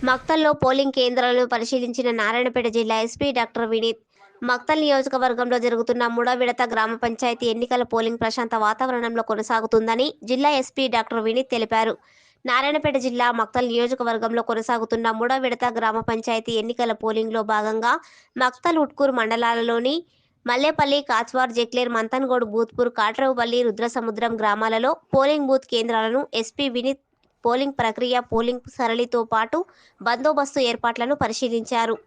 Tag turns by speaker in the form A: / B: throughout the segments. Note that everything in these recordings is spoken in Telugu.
A: మక్తల్లో పోలింగ్ కేంద్రాలను పరిశీలించిన నారాయణపేట జిల్లా ఎస్పీ డాక్టర్ వినీత్ మక్తల్ నియోజకవర్గంలో జరుగుతున్న 3వ విడత గ్రామ పంచాయతీ ఎన్నికల పోలింగ్ ప్రశాంత వాతావరణంలో కొనసాగుతుందని జిల్లా ఎస్పీ డాక్టర్ వినీత్ తెలిపారు. నారాయణపేట జిల్లా మక్తల్ నియోజకవర్గంలో కొనసాగుతున్న 3వ విడత గ్రామ పంచాయతీ ఎన్నికల పోలింగ్లో భాగంగా మక్తల్ ఉట్కూరు మండలాలలోని మల్లేపల్లి, కాచ్వార్, జెక్లేర్, మంతన్గోడ్, బూత్పూర్, కాట్రవుపల్లి, రుద్రసముద్రం గ్రామాలలో పోలింగ్ బూత్ కేంద్రాలను ఎస్పీ వినీత్ పోలింగ్ ప్రక్రియ, పోలింగ్ సరళితో పాటు బందోబస్తు ఏర్పాట్లను పరిశీలించారు.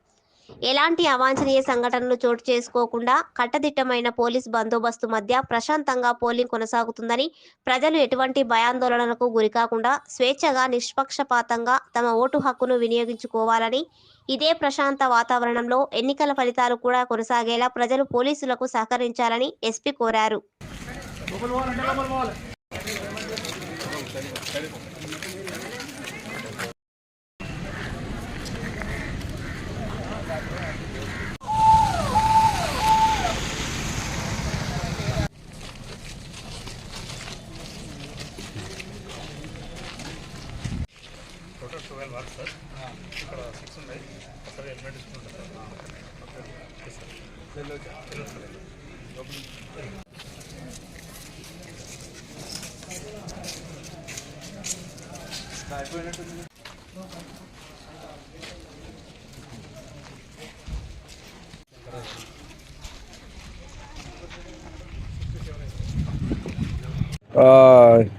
A: ఎలాంటి అవాంఛనీయ సంఘటనలు చోటు చేసుకోకుండా కట్టదిట్టమైన పోలీస్ బందోబస్తు మధ్య ప్రశాంతంగా పోలింగ్ కొనసాగుతుందని, ప్రజలు ఎటువంటి భయాందోళనలకు గురికాకుండా స్వేచ్ఛగా, నిష్పక్షపాతంగా తమ ఓటు హక్కును వినియోగించుకోవాలని, ఇదే ప్రశాంత వాతావరణంలో ఎన్నికల ఫలితాలు కూడా కొనసాగేలా ప్రజలు పోలీసులకు సహకరించాలని ఎస్పీ కోరారు.
B: Total 12 marks sir. ఇక్కడ 6 ఉన్నాయి. ఒకసారి హెల్మెట్ ఇస్తుంటారు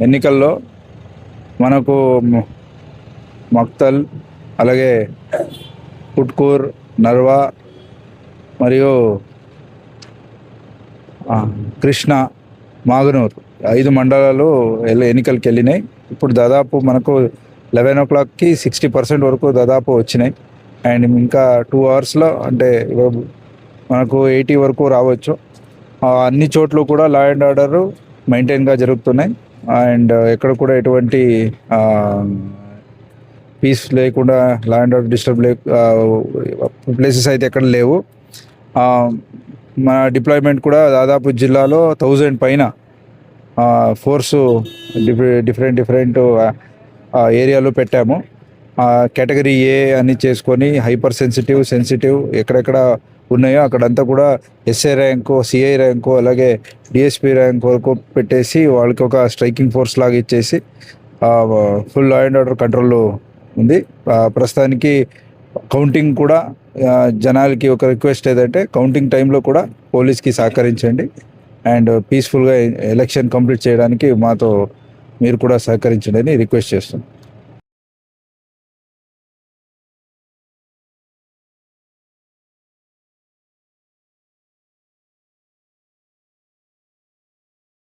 C: ఎన్నికల్లో మనకు మక్తల్, అలాగే పుట్కూర్, నర్వా మరియు కృష్ణ, మాగనూర్ 5 మండలాలు ఎన్నికలకి వెళ్ళినాయి. ఇప్పుడు దాదాపు మనకు 11 o'clockకి 60% వరకు దాదాపు వచ్చినాయి. అండ్ ఇంకా 2 hours అంటే మనకు 80 వరకు రావచ్చు. అన్ని చోట్ల కూడా లా అండ్ ఆర్డర్ మెయింటైన్గా జరుగుతున్నాయి. అండ్ ఎక్కడ కూడా ఎటువంటి పీస్ లేకుండా, law and order disturb places అయితే ఎక్కడ లేవు. మన డిప్లాయ్మెంట్ కూడా దాదాపు జిల్లాలో 1000 పైన ఫోర్సు డిఫరెంట్ ఏరియాలో పెట్టాము. కేటగిరీ ఏ అని చేసుకొని హైపర్ సెన్సిటివ్ ఎక్కడెక్కడ ఉన్నాయో అక్కడంతా కూడా ఎస్ఐ ర్యాంకు, సిఐ ర్యాంకు, అలాగే డిఎస్పీ ర్యాంక్ వరకు పెట్టేసి వాళ్ళకి ఒక స్ట్రైకింగ్ ఫోర్స్ లాగా ఇచ్చేసి ఫుల్ లా అండ్ ఆర్డర్ కంట్రోల్లో ఉంది. ప్రస్తుతానికి కౌంటింగ్ కూడా జనాలకి ఒక రిక్వెస్ట్ ఏదంటే కౌంటింగ్ టైంలో కూడా పోలీస్కి సహకరించండి అండ్ పీస్ఫుల్గా ఎలక్షన్ కంప్లీట్ చేయడానికి మాతో మీరు కూడా సహకరించండి అని రిక్వెస్ట్ చేస్తున్నాం.